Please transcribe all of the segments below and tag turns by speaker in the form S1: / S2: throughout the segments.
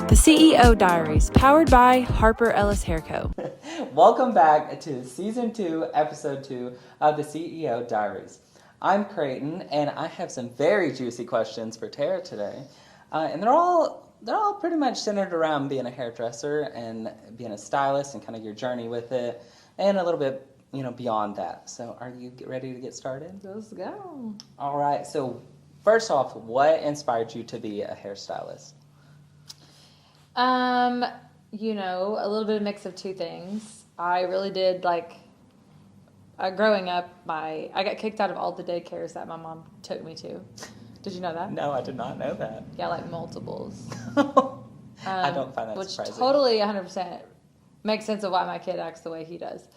S1: The CEO Diaries, powered by Harper Ellis Hair Co.
S2: Welcome back to Season 2, Episode 2 of the CEO Diaries. I'm Creighton, and I have some very juicy questions for Terra today. And they're all pretty much centered around being a hairdresser and being a stylist and kind of your journey with it, and a little bit, beyond that. So are you ready to get started?
S3: Let's go.
S2: All right. So first off, what inspired you to be a hairstylist?
S3: A little bit of mix of two things. I really did growing up, I got kicked out of all the daycares that my mom took me to. Did you know that?
S2: No, I did not know that.
S3: Yeah, like multiples.
S2: I don't find that
S3: which
S2: surprising.
S3: Which totally 100% makes sense of why my kid acts the way he does.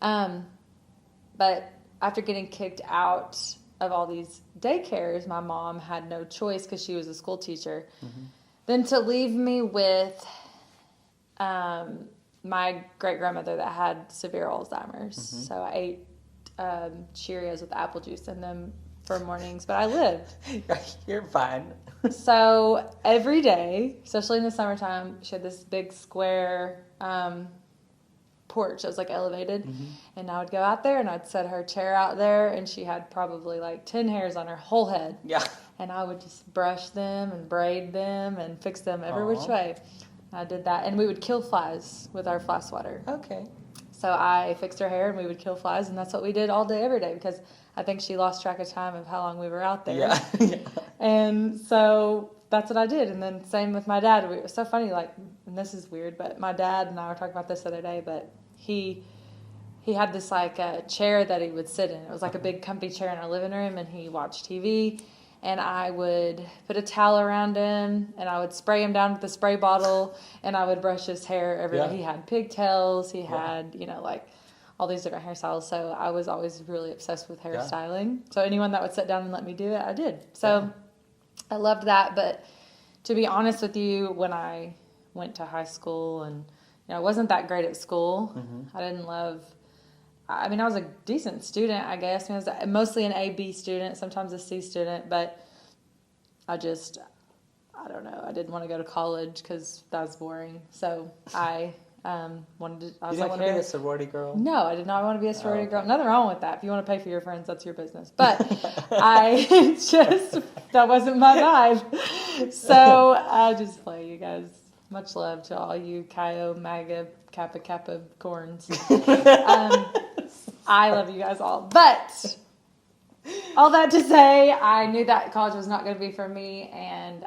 S3: But after getting kicked out of all these daycares, my mom had no choice because she was a school teacher. Mm-hmm. Then to leave me with my great-grandmother that had severe Alzheimer's. Mm-hmm. So I ate Cheerios with apple juice in them for mornings, but I lived.
S2: You're fine.
S3: So every day, especially in the summertime, she had this big square porch that was elevated. Mm-hmm. And I would go out there and I'd set her chair out there, and she had probably 10 hairs on her whole head.
S2: Yeah.
S3: And I would just brush them and braid them and fix them every which way. I did that. And we would kill flies with our fly swatter.
S2: Okay.
S3: So I fixed her hair and we would kill flies, and that's what we did all day, every day, because I think she lost track of time of how long we were out there.
S2: Yeah.
S3: And so that's what I did. And then same with my dad. It was so funny, and this is weird, but my dad and I were talking about this the other day, but he had this a chair that he would sit in. It was a big comfy chair in our living room, and he watched TV. And I would put a towel around him, and I would spray him down with the spray bottle, and I would brush his hair every day. He had pigtails. He had, all these different hairstyles. So I was always really obsessed with hairstyling. Yeah. So anyone that would sit down and let me do it, I did. So I loved that. But to be honest with you, when I went to high school, and I wasn't that great at school. Mm-hmm. I was a decent student, I guess. I was mostly an A-B student, sometimes a C student, but I don't know. I didn't want to go to college because that was boring. So I wanted to...
S2: You didn't want to be a sorority girl?
S3: No, I did not want to be a sorority girl. Nothing wrong with that. If you want to pay for your friends, that's your business. But that wasn't my vibe. So I just play, you guys. Much love to all you Chi, MAGA, Kappa corns. I love you guys all. But all that to say, I knew that college was not going to be for me, and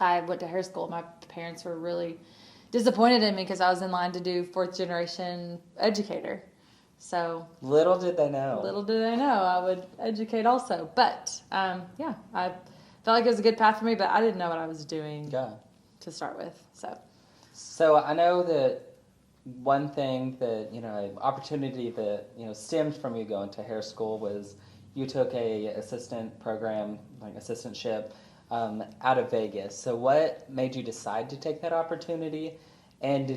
S3: I went to hair school. My parents were really disappointed in me because I was in line to do 4th generation educator. So
S2: Little did they know
S3: I would educate also. But I felt like it was a good path for me, but I didn't know what I was doing to start with.
S2: So I know that one thing that, an opportunity that, stemmed from you going to hair school was you took a assistant program, assistantship, out of Vegas. So what made you decide to take that opportunity? And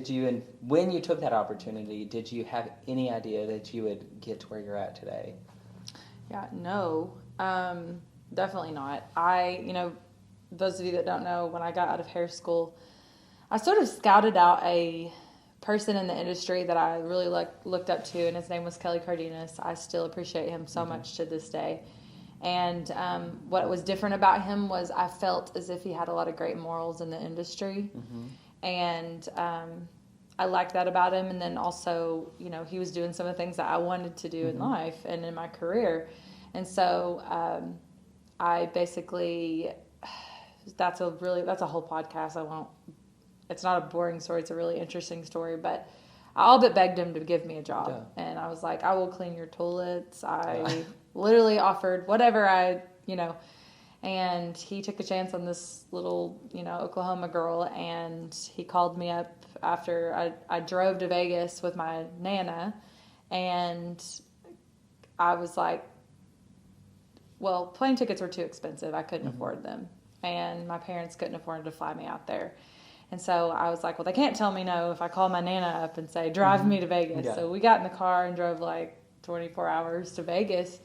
S2: when you took that opportunity, did you have any idea that you would get to where you're at today?
S3: Yeah, no, definitely not. Those of you that don't know, when I got out of hair school, I sort of scouted out a person in the industry that I really looked up to, and his name was Kelly Cardenas. I still appreciate him so much to this day. And what was different about him was I felt as if he had a lot of great morals in the industry. Mm-hmm. And I liked that about him. And then also, he was doing some of the things that I wanted to do in life and in my career. And so I basically, that's a whole podcast. It's not a boring story. It's a really interesting story, but I all but begged him to give me a job. Yeah. And I was like, I will clean your toilets. I literally offered whatever and he took a chance on this little, Oklahoma girl, and he called me up after I drove to Vegas with my Nana, and I was like, well, plane tickets were too expensive. I couldn't afford them, and my parents couldn't afford to fly me out there. And so I was like, well, they can't tell me no if I call my Nana up and say, drive me to Vegas. Yeah. So we got in the car and drove 24 hours to Vegas.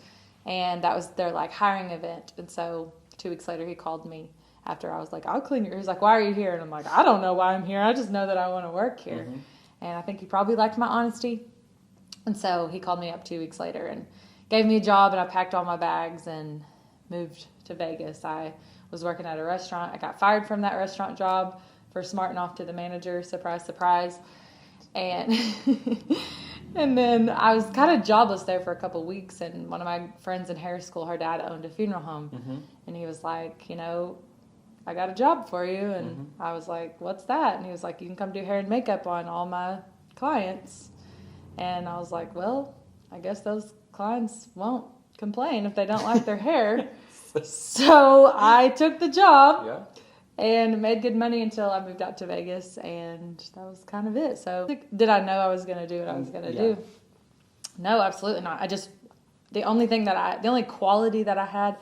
S3: And that was their hiring event. And so 2 weeks later he called me after I was like, I'll clean your, he's like, why are you here? And I'm like, I don't know why I'm here. I just know that I want to work here.
S2: Mm-hmm.
S3: And I think he probably liked my honesty. And so he called me up 2 weeks later and gave me a job, and I packed all my bags and moved to Vegas. I was working at a restaurant. I got fired from that restaurant job for smarting off to the manager. Surprise, surprise. And and then I was kind of jobless there for a couple of weeks, and one of my friends in hair school, her dad owned a funeral home.
S2: Mm-hmm.
S3: And he was like, you know, I got a job for you. And
S2: Mm-hmm.
S3: I was like, what's that? And he was like, you can come do hair and makeup on all my clients. And I was like, well, I guess those clients won't complain if they don't like their hair. So I took the job.
S2: Yeah.
S3: And made good money until I moved out to Vegas, and that was kind of it. So did I know I was going to do what I was going to do? No, absolutely not. The only quality that I had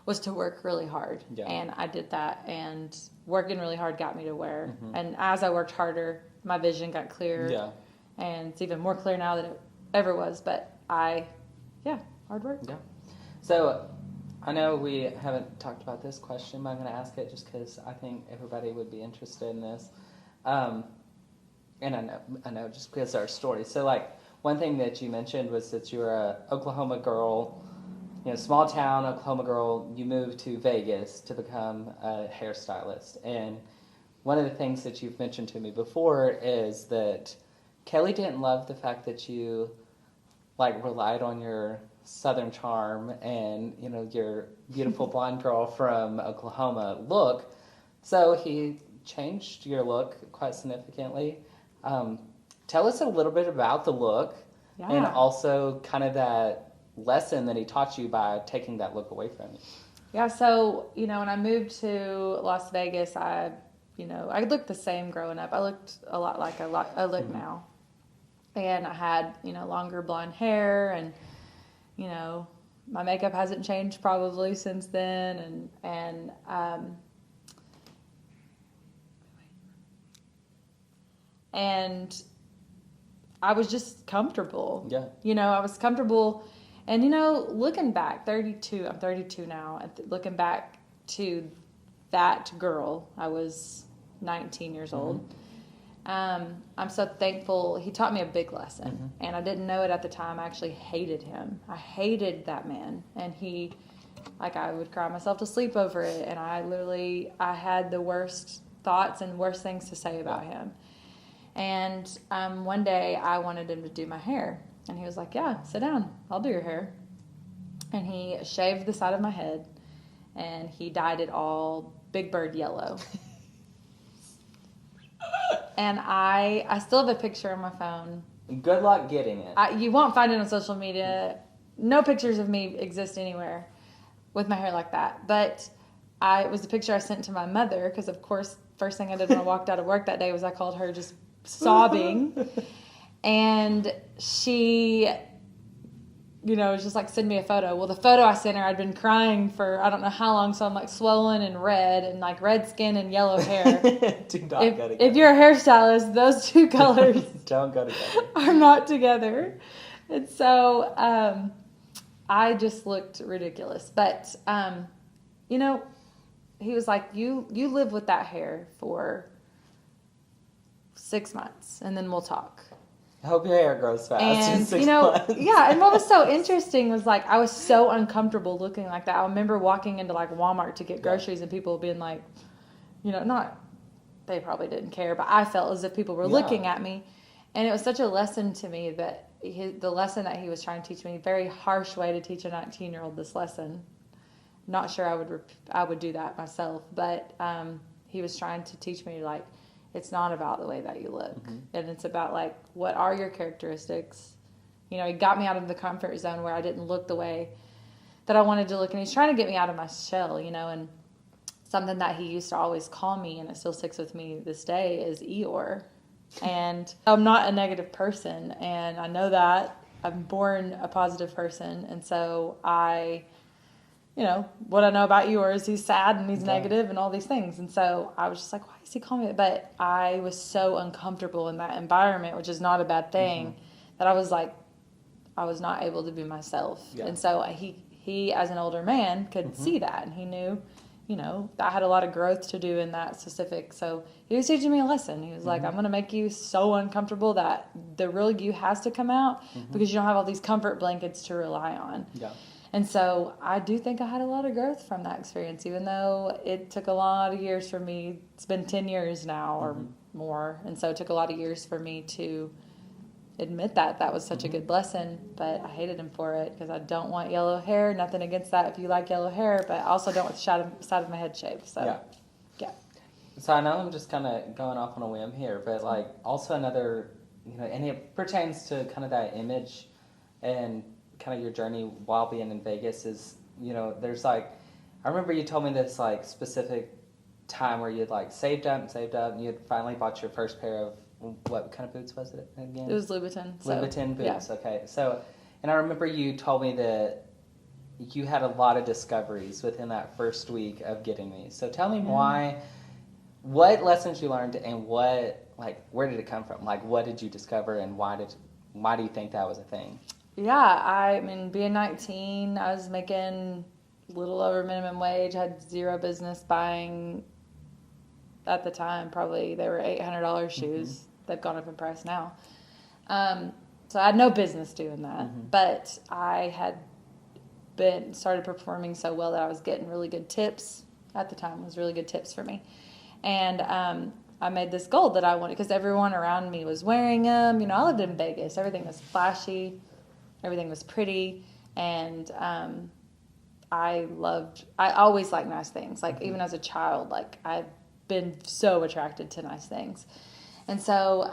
S3: was to work really hard.
S2: Yeah.
S3: And I did that, and working really hard got me to where,
S2: Mm-hmm.
S3: and as I worked harder, my vision got clearer.
S2: Yeah.
S3: And it's even more clear now than it ever was, but hard work.
S2: Yeah. So I know we haven't talked about this question, but I'm going to ask it just because I think everybody would be interested in this. And I know just because of our story. So, like, one thing that you mentioned was that you were a Oklahoma girl, small town Oklahoma girl. You moved to Vegas to become a hairstylist. And one of the things that you've mentioned to me before is that Kelly didn't love the fact that you, relied on your Southern charm and your beautiful blonde girl from Oklahoma look, so he changed your look quite significantly. Tell us a little bit about the look, and also kind of that lesson that he taught you by taking that look away from you.
S3: Yeah, so when I moved to Las Vegas, I looked the same growing up. I looked a lot like I look
S2: Mm-hmm.
S3: now, and I had longer blonde hair, and my makeup hasn't changed probably since then, and I was just comfortable.
S2: Yeah.
S3: I was comfortable, and looking back, I'm 32 now, and looking back to that girl, I was 19 years old. I'm so thankful. He taught me a big lesson, and I didn't know it at the time. I actually hated him. I hated that man, and I would cry myself to sleep over it, and I had the worst thoughts and worst things to say about him. And one day I wanted him to do my hair, and he was like, yeah, sit down, I'll do your hair. And he shaved the side of my head, and he dyed it all Big Bird yellow. And I still have a picture on my phone.
S2: Good luck getting it.
S3: You won't find it on social media. No pictures of me exist anywhere with my hair like that. But it was the picture I sent to my mother, because, of course, first thing I did when I walked out of work that day was I called her just sobbing. And she, was just like, send me a photo. Well, the photo I sent her, I'd been crying for I don't know how long, so I'm swollen and red, and red skin and yellow hair.
S2: Do not go together.
S3: If you're a hairstylist, those two colors
S2: don't go together.
S3: are not together. And so I just looked ridiculous. But, he was like, you live with that hair for 6 months, and then we'll talk.
S2: I hope your hair grows fast in
S3: And,
S2: 6 months.
S3: yeah, and what was so interesting was, I was so uncomfortable looking like that. I remember walking into, Walmart to get groceries, and people being like, they probably didn't care, but I felt as if people were looking at me. And it was such a lesson to me that the lesson that he was trying to teach me, very harsh way to teach a 19-year-old this lesson. Not sure I would do that myself, but he was trying to teach me, it's not about the way that you look. And it's about, what are your characteristics? He got me out of the comfort zone where I didn't look the way that I wanted to look. And he's trying to get me out of my shell, and something that he used to always call me, and it still sticks with me this day, is Eeyore. And I'm not a negative person, and I know that. I'm born a positive person, and so what I know about Eeyore is he's sad and he's negative and all these things. And so I was just like, why is he calling me? But I was so uncomfortable in that environment, which is not a bad thing, that I was not able to be myself. Yeah. And so he as an older man could see that, and he knew, I had a lot of growth to do in that specific. So he was teaching me a lesson. He was like, I'm going to make you so uncomfortable that the real you has to come out because you don't have all these comfort blankets to rely on.
S2: Yeah.
S3: And so I do think I had a lot of growth from that experience, even though it took a lot of years for me. It's been 10 years now or more. And so it took a lot of years for me to admit that was such a good lesson, but I hated him for it because I don't want yellow hair. Nothing against that if you like yellow hair, but I also don't want the side of my head shaved. So, yeah.
S2: So I know I'm just kind of going off on a whim here, but like also another, and it pertains to kind of that image and kind of your journey while being in Vegas is, there's like, I remember you told me this like specific time where you'd like saved up and you had finally bought your first pair of, what kind of boots was it again?
S3: It was Louboutin.
S2: Louboutin boots, yeah. Okay. So, and I remember you told me that you had a lot of discoveries within that first week of getting these. So tell me what lessons you learned and where did it come from? Like, what did you discover and why do you think that was a thing?
S3: Yeah, I mean, being 19, I was making a little over minimum wage, had zero business buying at the time. Probably they were $800 shoes. They've gone up in price now. So I had no business doing that, but I had started performing so well that I was getting really good tips at the time. It was really good tips for me. And I made this goal that I wanted because everyone around me was wearing them. I lived in Vegas. Everything was flashy. Everything was pretty. And I always liked nice things. Like even as a child, like I've been so attracted to nice things. And so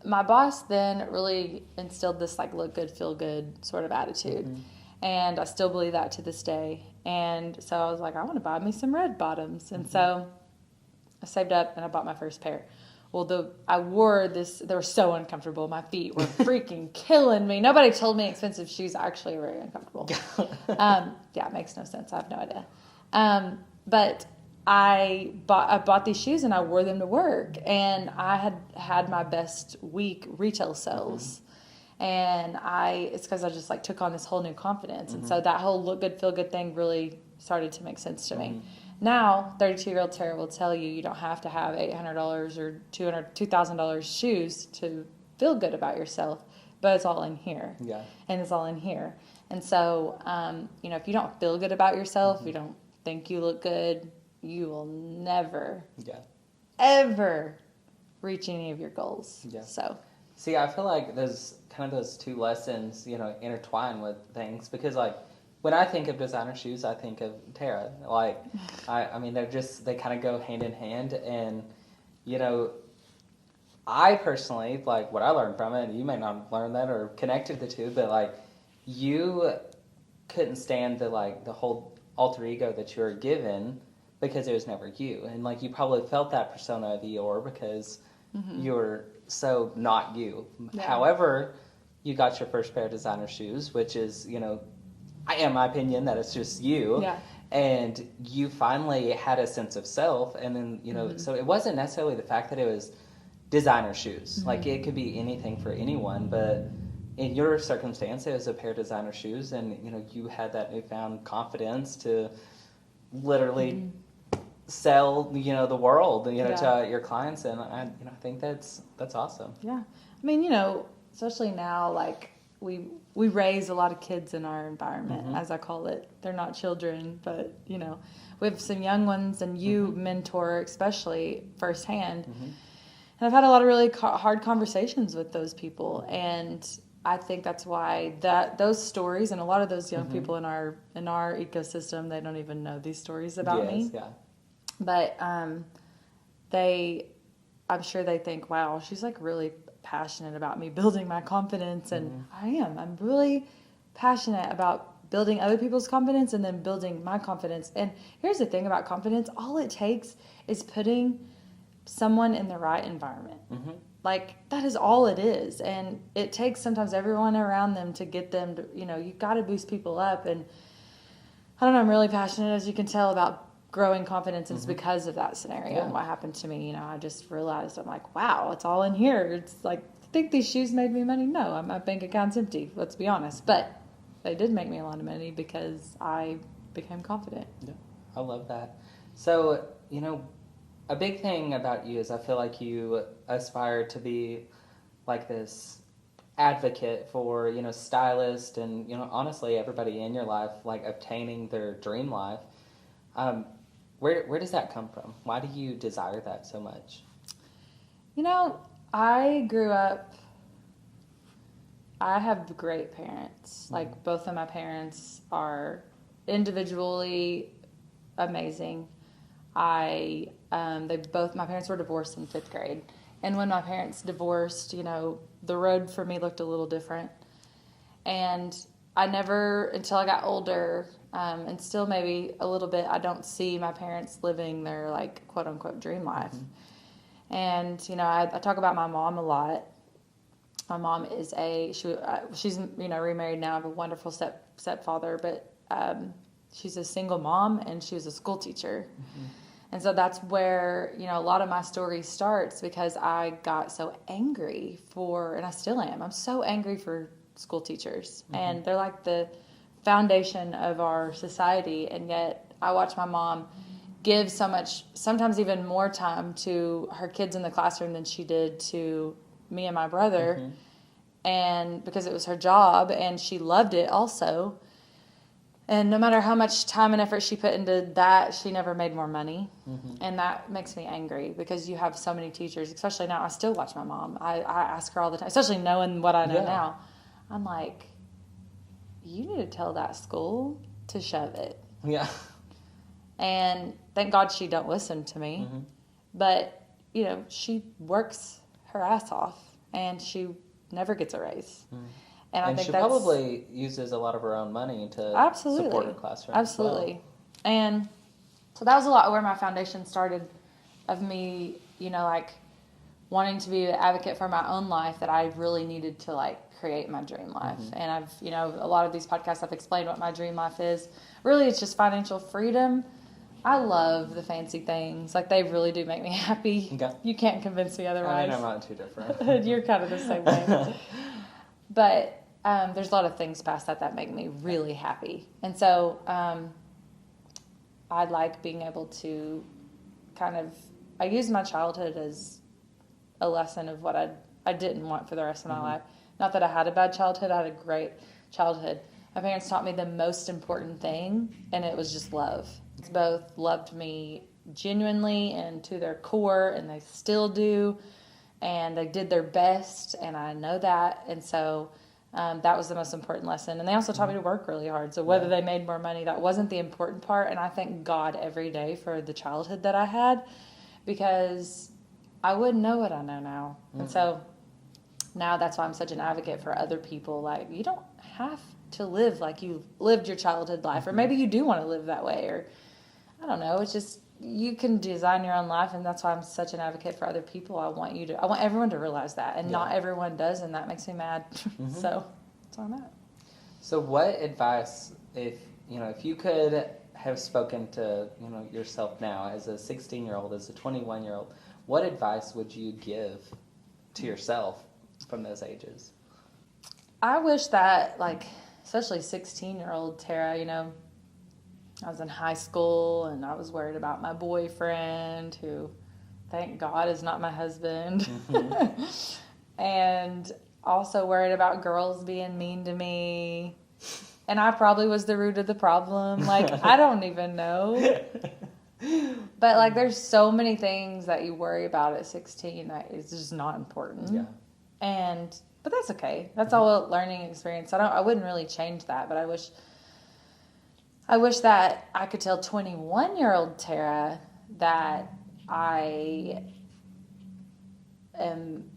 S3: my boss then really instilled this like look good, feel good sort of attitude. And I still believe that to this day. And so I was like, I want to buy me some red bottoms. And so I saved up and I bought my first pair. Well, I wore this, they were so uncomfortable. My feet were freaking killing me. Nobody told me expensive shoes actually are very uncomfortable. It makes no sense. I have no idea. But I bought these shoes and I wore them to work, and I had my best week retail sales. And it's because I just like took on this whole new confidence. And so that whole look good, feel good thing really started to make sense to me. Now, 32-year-old Terra will tell you don't have to have $800 or $2,000 shoes to feel good about yourself, but it's all in here. Yeah. And it's all in here. And so, if you don't feel good about yourself, you don't think you look good, you will never, ever reach any of your goals. Yeah. So,
S2: see, I feel like there's kind of those two lessons, intertwine with things because, like, when I think of designer shoes, I think of Terra. Like, I mean, they kind of go hand in hand, and I personally like what I learned from it. You may not have learned that or connected the two, but like, you couldn't stand the whole alter ego that you were given because it was never you, and like you probably felt that persona of Eeyore because you were so not you. Yeah. However, you got your first pair of designer shoes, which is in my opinion that it's just you. Yeah. And you finally had a sense of self, and then so it wasn't necessarily the fact that it was designer shoes. Like it could be anything for anyone, but in your circumstance, it was a pair of designer shoes, and you had that newfound confidence to literally sell the world to your clients, and I think that's awesome.
S3: Yeah, I mean especially now, like we raise a lot of kids in our environment, as I call it. They're not children, but we have some young ones, and you mentor especially firsthand. And I've had a lot of really hard conversations with those people, and I think that's why those stories and a lot of those young people in our ecosystem, they don't even know these stories about me. Yeah. But I'm sure they think, wow, she's like really passionate about me building my confidence, and I am. I'm really passionate about building other people's confidence and then building my confidence. And here's the thing about confidence: all it takes is putting someone in the right environment. Like that is all it is, and it takes sometimes everyone around them to get them to, you've got to boost people up. And I don't know, I'm really passionate, as you can tell, about growing confidence, and it's because of that scenario and what happened to me. I just realized, I'm like, wow, it's all in here. It's like, I think these shoes made me money. No, my bank account's empty, let's be honest. But they did make me a lot of money because I became confident. Yeah.
S2: I love that. So, a big thing about you is I feel like you aspire to be like this advocate for, stylist and, honestly, everybody in your life, like obtaining their dream life. Um, where does that come from? Why do you desire that so much?
S3: I grew up, I have great parents.
S2: Mm-hmm.
S3: Like, both of my parents are individually amazing. My parents were divorced in 5th grade. And when my parents divorced, the road for me looked a little different. And I never, until I got older, and still maybe a little bit, I don't see my parents living their, like, quote unquote dream life. Mm-hmm. And, I talk about my mom a lot. My mom is she's remarried now. I have a wonderful stepfather, but she's a single mom and she was a school teacher. Mm-hmm. And so that's where, a lot of my story starts, because I got so angry and I still am. I'm so angry for school teachers. Mm-hmm. And they're like the foundation of our society. And yet I watch my mom give so much, sometimes even more time to her kids in the classroom than she did to me and my brother. Mm-hmm. And because it was her job and she loved it also. And no matter how much time and effort she put into that, she never made more money. Mm-hmm. And that makes me angry, because you have so many teachers, especially now. I still watch my mom. I ask her all the time, especially knowing what I know now. I'm like, you need to tell that school to shove it.
S2: Yeah. And
S3: thank God she don't listen to me. Mm-hmm. But, she works her ass off and she never gets a raise. Mm.
S2: And I think she probably uses a lot of her own money to support her classroom.
S3: Absolutely. Well. And so that was a lot where my foundation started, of me, like wanting to be an advocate for my own life, that I really needed to like create my dream life. Mm-hmm. And I've, a lot of these podcasts I've explained what my dream life is. Really, it's just financial freedom. I love the fancy things. Like, they really do make me happy. Okay. You can't convince me otherwise.
S2: I'm not too different.
S3: You're kind of the same way. But there's a lot of things past that make me really happy. And so I like being able to I use my childhood as a lesson of what I didn't want for the rest of my life. Not that I had a bad childhood. I had a great childhood. My parents taught me the most important thing, and it was just love. Both loved me genuinely and to their core, and they still do. And they did their best, and I know that. And so that was the most important lesson. And they also taught me to work really hard. So whether they made more money, that wasn't the important part. And I thank God every day for the childhood that I had, because I wouldn't know what I know now. Mm-hmm. And so now that's why I'm such an advocate for other people. Like, you don't have to live like you lived your childhood life, or maybe you do want to live that way, or I don't know. It's just, you can design your own life, and that's why I'm such an advocate for other people. I want everyone to realize that, and not everyone does, and that makes me mad. Mm-hmm. So that's where I'm at.
S2: So what advice, if you could have spoken to, yourself now as a 16-year-old, as a 21-year-old, what advice would you give to yourself from those ages?
S3: I wish that, especially 16-year-old Terra, I was in high school and I was worried about my boyfriend, who, thank God, is not my husband. Mm-hmm. And also worried about girls being mean to me. And I probably was the root of the problem. I don't even know. But, there's so many things that you worry about at 16 that is just not important. Yeah. But that's okay. That's all a learning experience. I wouldn't really change that, but I wish that I could tell 21-year-old Terra that I am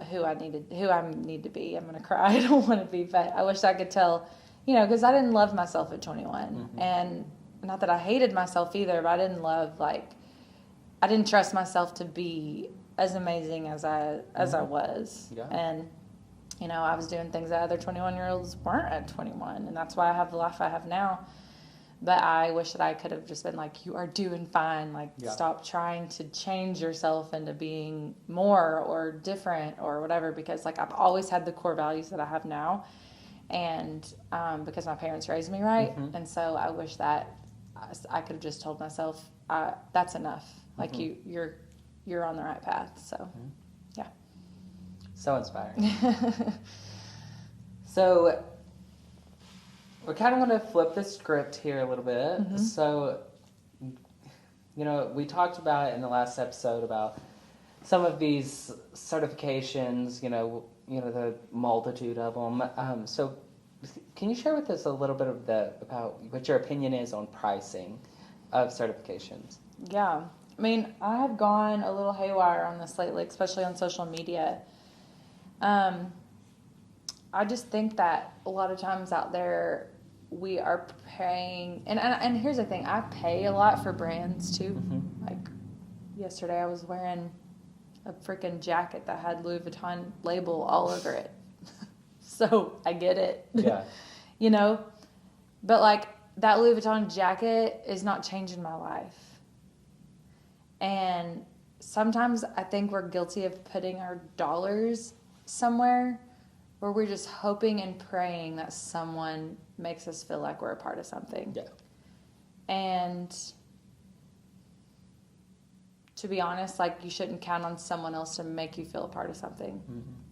S3: who I need to be. I'm going to cry. I don't want to be, but I wish I could tell, because I didn't love myself at 21. Mm-hmm. And not that I hated myself either, but I didn't love, I didn't trust myself to be as amazing as I was. Yeah. And, I was doing things that other 21-year-olds weren't at 21. And that's why I have the life I have now. But I wish that I could have just been like, you are doing fine. Stop trying to change yourself into being more or different or whatever. Because, I've always had the core values that I have now. And because my parents raised me right. Mm-hmm. And so I wish that I could have just told myself, that's enough. Like you're on the right path. So, yeah.
S2: So inspiring. So we're kind of going to flip the script here a little bit. So, we talked about in the last episode about some of these certifications, the multitude of them. So can you share with us a little bit about what your opinion is on pricing of certifications?
S3: Yeah. I mean, I have gone a little haywire on this lately, especially on social media. I just think that a lot of times out there we are paying, and here's the thing, I pay a lot for brands too. Like yesterday I was wearing a freaking jacket that had Louis Vuitton label all over it. So I get it.
S2: Yeah.
S3: But like that Louis Vuitton jacket is not changing my life. And sometimes I think we're guilty of putting our dollars somewhere where we're just hoping and praying that someone makes us feel like we're a part of something.
S2: Yeah.
S3: And to be honest, like you shouldn't count on someone else to make you feel a part of something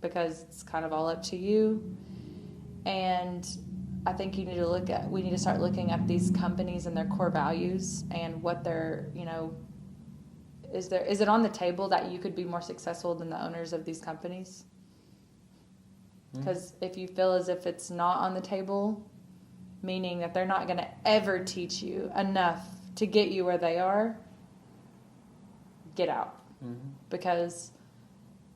S3: because it's kind of all up to you. And I think we need to start looking at these companies and their core values and what they're, is it on the table that you could be more successful than the owners of these companies? Because if you feel as if it's not on the table, meaning that they're not going to ever teach you enough to get you where they are, get out. Because,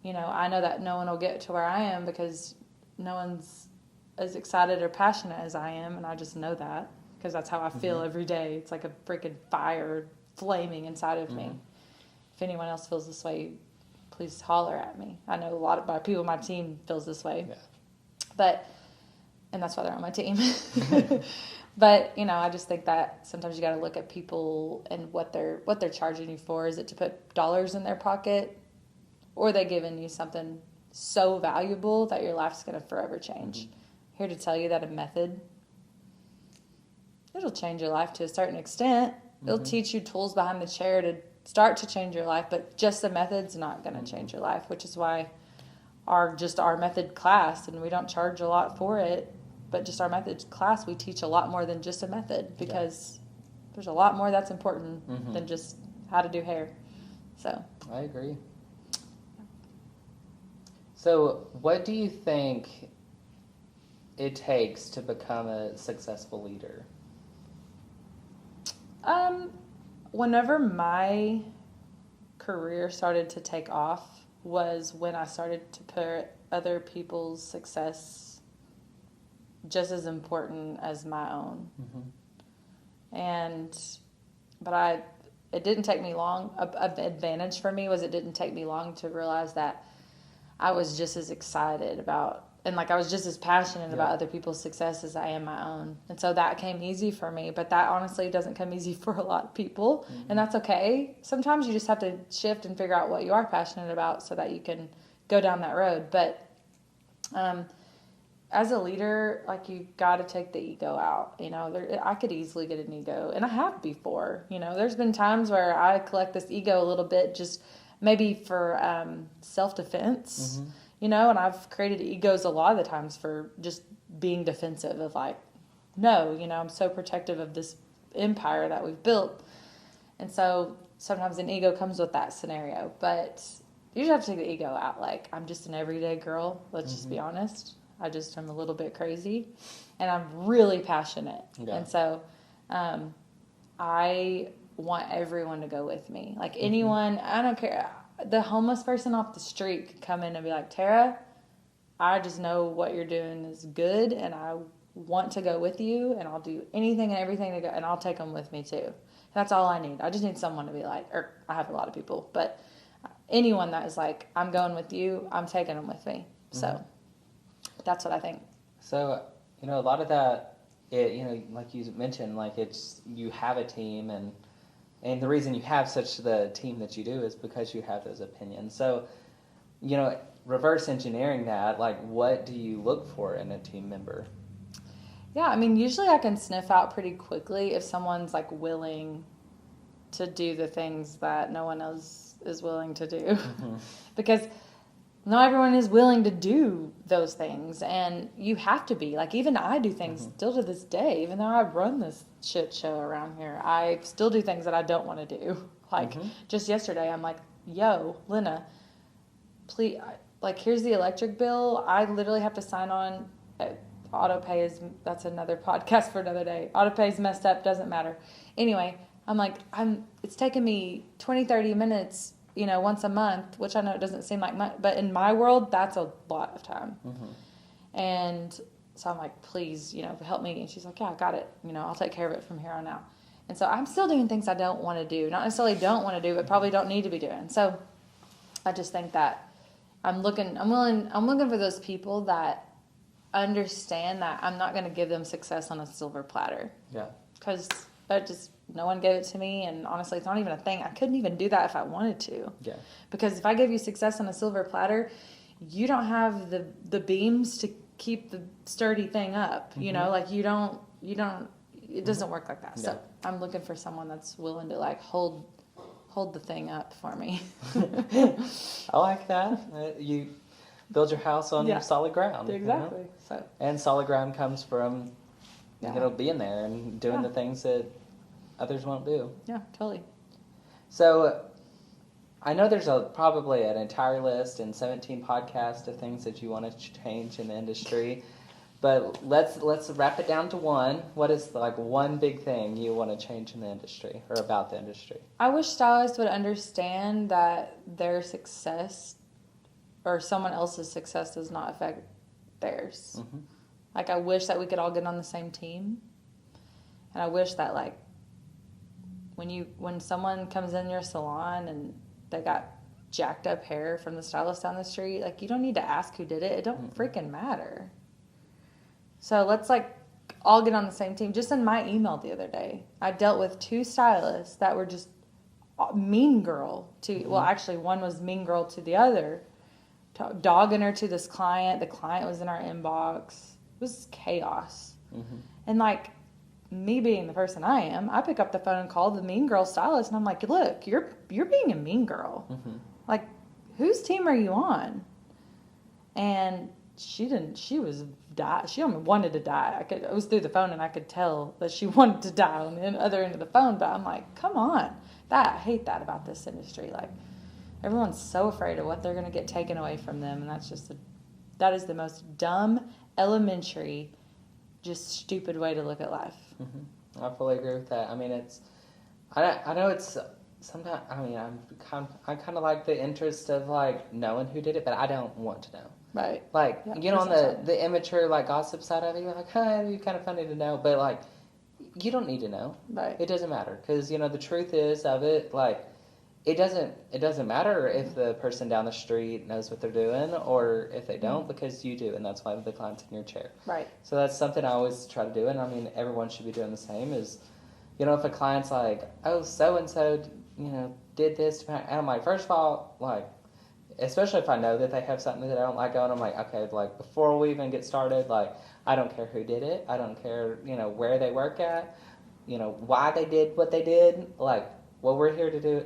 S3: I know that no one will get to where I am because no one's as excited or passionate as I am, and I just know that because that's how I feel every day. It's like a freaking fire flaming inside of me. If anyone else feels this way, please holler at me. I know a lot of people on my team feels this way. Yeah. And that's why they're on my team. But, I just think that sometimes you got to look at people and what they're charging you for. Is it to put dollars in their pocket, or are they giving you something so valuable that your life's going to forever change? Here to tell you that a method, it'll change your life to a certain extent. It'll teach you tools behind the chair to start to change your life, but just the method's not going to change your life, which is why our method class, and we don't charge a lot for it, but just our method class, we teach a lot more than just a method because there's a lot more that's important than just how to do hair. So
S2: I agree. So what do you think it takes to become a successful leader?
S3: Whenever my career started to take off was when I started to put other people's success just as important as my own. But it didn't take me long. An advantage for me was it didn't take me long to realize that I was just as excited about, and like I was just as passionate about other people's success as I am my own. And so that came easy for me, but that honestly doesn't come easy for a lot of people. And that's okay. Sometimes you just have to shift and figure out what you are passionate about so that you can go down that road. But as a leader, like you got to take the ego out. I could easily get an ego, and I have before. There's been times where I collect this ego a little bit, just maybe for self-defense. And I've created egos a lot of the times for just being defensive of like, no, I'm so protective of this empire that we've built. And so sometimes an ego comes with that scenario, but you just have to take the ego out. Like, I'm just an everyday girl. Let's just be honest. I'm a little bit crazy and I'm really passionate. And so, I want everyone to go with me. Like anyone, I don't care. The homeless person off the street could come in and be like, Terra, I just know what you're doing is good, and I want to go with you, and I'll do anything and everything to go, and I'll take them with me too. That's all I need. I just need someone to be like, or I have a lot of people, but anyone that is like, I'm going with you, I'm taking them with me. So that's what I think.
S2: So, a lot of that, like you mentioned, like it's, you have a team, and the reason you have the team that you do is because you have those opinions. So, reverse engineering that, like what do you look for in a team member?
S3: Yeah, I mean, usually I can sniff out pretty quickly if someone's like willing to do the things that no one else is willing to do.
S2: Mm-hmm.
S3: Because not everyone is willing to do those things, and you have to be. Like, even I do things still to this day, even though I run this shit show around here, I still do things that I don't want to do. Like, just yesterday, I'm like, yo, Lena, please, like, here's the electric bill. I literally have to sign on. Autopay is, that's another podcast for another day. Autopay is messed up, doesn't matter. Anyway, I'm like, it's taking me 20, 30 minutes, once a month, which I know it doesn't seem like much, but in my world, that's a lot of time. And so I'm like, please, help me. And she's like, yeah, I got it. I'll take care of it from here on out. And so I'm still doing things I don't want to do. Not necessarily don't want to do, but probably don't need to be doing. So I just think that I'm looking for those people that understand that I'm not going to give them success on a silver platter.
S2: Yeah.
S3: Because no one gave it to me, and honestly, it's not even a thing. I couldn't even do that if I wanted to.
S2: Yeah. Because
S3: if I give you success on a silver platter, you don't have the beams to keep the sturdy thing up. Like you don't. It doesn't work like that. Yeah. So I'm looking for someone that's willing to like hold the thing up for me.
S2: I like that. You build your house on solid ground.
S3: Exactly. So.
S2: And solid ground comes from being there and doing the things that others won't do.
S3: Yeah, totally.
S2: So I know there's probably an entire list and 17 podcasts of things that you want to change in the industry, but let's wrap it down to one. What is like one big thing you want to change in the industry or about the industry?
S3: I wish stylists would understand that their success or someone else's success does not affect theirs. Like, I wish that we could all get on the same team. And I wish that, like, when someone comes in your salon and they got jacked up hair from the stylist down the street, like, you don't need to ask who did it. It don't freaking matter. So let's, like, all get on the same team. Just in my email the other day, I dealt with 2 stylists that were just mean girl to, well, actually, one was mean girl to the other, dogging her to this client. The client was in our inbox. It was chaos. And like, me being the person I am, I pick up the phone and call the mean girl stylist, and I'm like, look, you're being a mean girl. Like, whose team are you on? And she wanted to die. It was through the phone, and I could tell that she wanted to die on the other end of the phone, but I'm like, come on. I hate that about this industry. Like, everyone's so afraid of what they're going to get taken away from them, and that is the most dumb, elementary, just stupid way to look at life.
S2: I fully agree with that. I mean, I know it's sometimes. I mean, I kind of like the interest of like knowing who did it, but I don't want to know.
S3: Right.
S2: Like, on the immature like gossip side of it, you're like, it'd be kind of funny to know, but like, you don't need to know.
S3: Right.
S2: It doesn't matter because the truth is of it, like. It doesn't matter if the person down the street knows what they're doing or if they don't, because you do, and that's why the client's in your chair.
S3: Right.
S2: So that's something I always try to do, and I mean everyone should be doing the same. Is, if a client's like, oh, so and so, did this, and I'm like, first of all, like, especially if I know that they have something that I don't like going, I'm like, okay, like before we even get started, like, I don't care who did it, I don't care, where they work at, why they did what they did, like, what we're here to do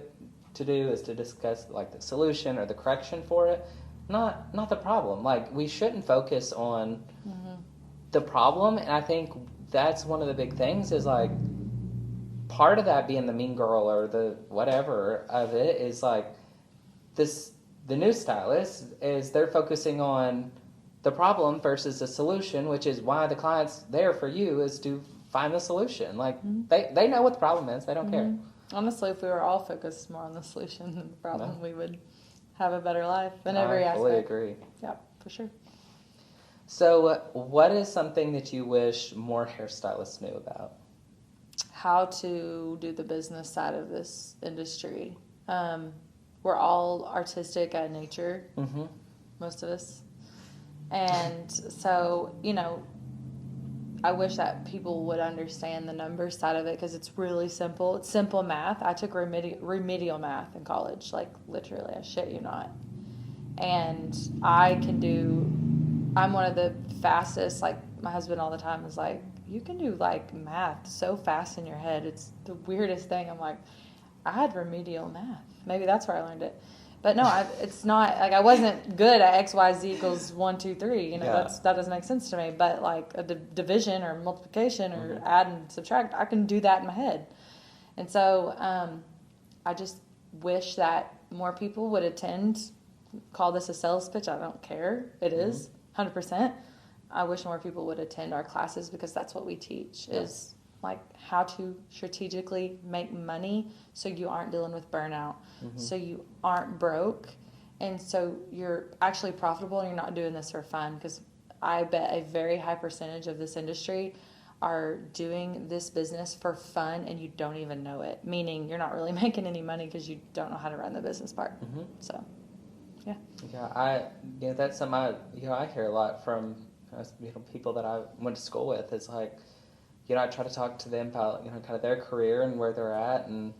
S2: is to discuss like the solution or the correction for it, not the problem. Like, we shouldn't focus on the problem, and I think that's one of the big things is like part of that being the mean girl or the whatever of it is like the new stylist is they're focusing on the problem versus the solution, which is why the client's there for you is to find the solution. Like they know what the problem is, they don't care.
S3: Honestly, if we were all focused more on the solution than the problem, we would have a better life in every aspect. I fully
S2: agree.
S3: Yeah, for sure.
S2: So what is something that you wish more hairstylists knew about?
S3: How to do the business side of this industry. We're all artistic at nature, most of us. And so, I wish that people would understand the numbers side of it because it's really simple. It's simple math. I took remedial math in college, like literally, I shit you not. And I'm one of the fastest, like my husband all the time is like, you can do like math so fast in your head. It's the weirdest thing. I'm like, I had remedial math. Maybe that's where I learned it. But no, it's not like I wasn't good at X, Y, Z equals 1, 2, 3. You know,
S2: Yeah.
S3: that doesn't make sense to me. But like a division or multiplication or
S2: Mhm.
S3: add and subtract, I can do that in my head. And so I just wish that more people would attend. Call this a sales pitch. I don't care. It is 100%. I wish more people would attend our classes because that's what we teach is like how to strategically make money so you aren't dealing with burnout, so you aren't broke, and so you're actually profitable and you're not doing this for fun. Because I bet a very high percentage of this industry are doing this business for fun and you don't even know it, meaning you're not really making any money because you don't know how to run the business part. So
S2: that's something I hear a lot from people that I went to school with. It's like, I try to talk to them about kind of their career and where they're at, and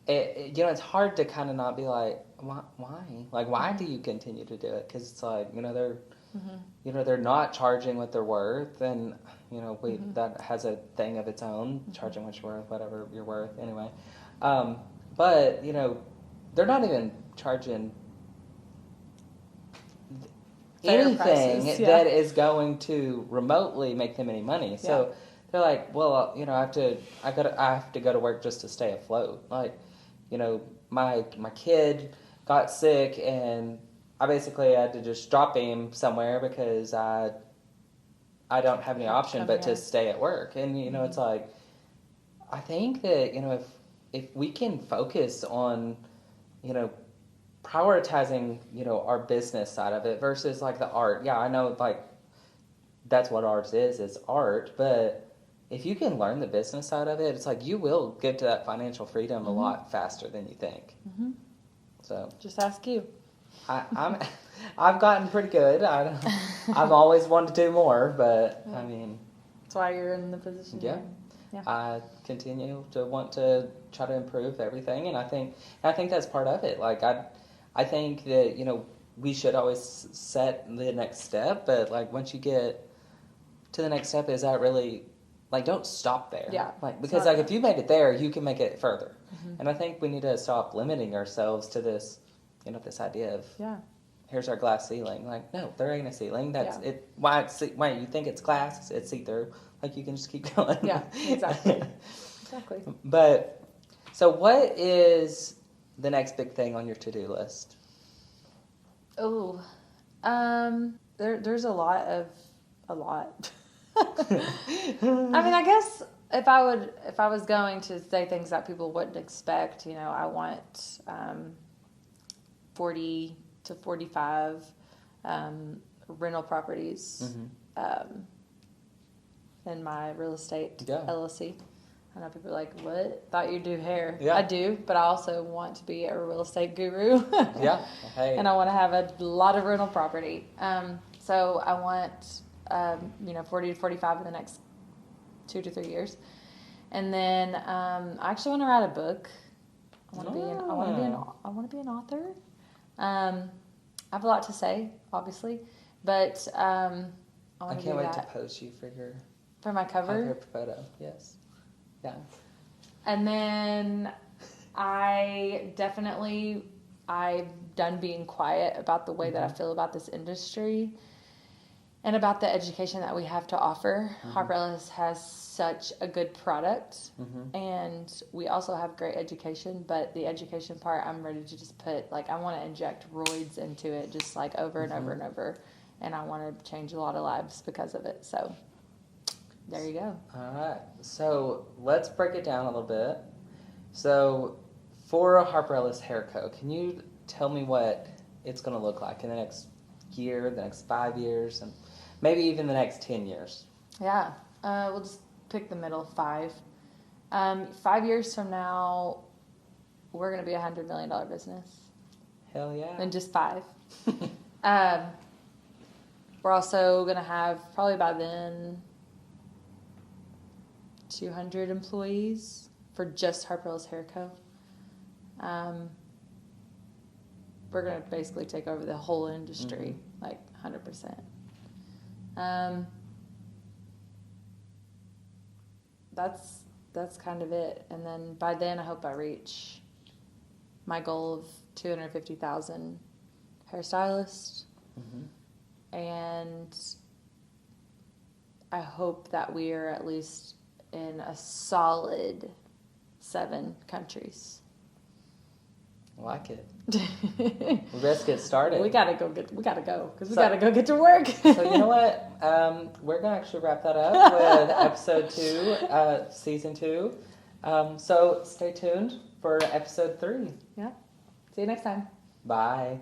S2: it's hard to kind of not be like, why? Like, why do you continue to do it? Because it's like, they're they're not charging what they're worth, and that has a thing of its own, charging what you're worth, whatever you're worth anyway. But they're not even charging
S3: fair
S2: anything
S3: prices,
S2: that is going to remotely make them any money. So they're like, well, I have to go to work just to stay afloat. Like, my kid got sick and I basically had to just drop him somewhere because I don't have any option but to stay at work. And it's like, I think that if we can focus on prioritizing our business side of it versus like the art. Yeah, I know like that's what art is art, but if you can learn the business side of it, it's like you will get to that financial freedom a lot faster than you think. So
S3: just ask you.
S2: I've gotten pretty good. I've always wanted to do more, but I mean,
S3: that's why you're in the position you're in. Yeah.
S2: I continue to want to try to improve everything, and I think that's part of it. Like I think that we should always set the next step, but like once you get to the next step, is that really like don't stop there?
S3: Yeah.
S2: Like because like if you made it there, you can make it further, and I think we need to stop limiting ourselves to this this idea of here's our glass ceiling. Like no, there ain't a ceiling. That's it. Why you think it's glass? It's see through. Like you can just keep going.
S3: Yeah, exactly. Exactly.
S2: But so what is the next big thing on your to-do list?
S3: Oh, there's a lot. I mean, I guess if I was going to say things that people wouldn't expect, I want 40 to 45 rental properties in my real estate LLC. I know people are like, what? Thought you do hair. Yeah. I do, but I also want to be a real estate guru.
S2: Yeah. Hey.
S3: And I want to have a lot of rental property. So I want, 40 to 45 in the next 2 to 3 years. And then I actually want to write a book. I want to be an author. I have a lot to say, obviously, but I
S2: can't wait to post you
S3: for my cover
S2: photo. Yes. Yeah.
S3: And then I'm done being quiet about the way that I feel about this industry and about the education that we have to offer. Harper Ellis has such a good product, and we also have great education, but the education part, I'm ready to just put, like, I want to inject roids into it just, like, over and over and over, and I want to change a lot of lives because of it, so there you go.
S2: All right, so let's break it down a little bit. So for a Harper Ellis Hair Co., can you tell me what it's going to look like in the next year, the next 5 years, and maybe even the next 10 years?
S3: Yeah, we'll just pick the middle, 5. 5 years from now, we're going to be $100 million business.
S2: Hell yeah.
S3: In just 5. We're also going to have, probably by then, 200 employees for just Harper Ellis Hair Co. We're going to basically take over the whole industry, like 100%. that's kind of it. And then by then, I hope I reach my goal of 250,000 hairstylists.
S2: Mm-hmm.
S3: And I hope that we are at least in a solid 7 countries.
S2: I like it. Let's get started.
S3: We gotta go because we gotta go get to work.
S2: So you know what? We're gonna actually wrap that up with episode 2, season 2. So stay tuned for episode 3.
S3: Yeah. See you next time.
S2: Bye.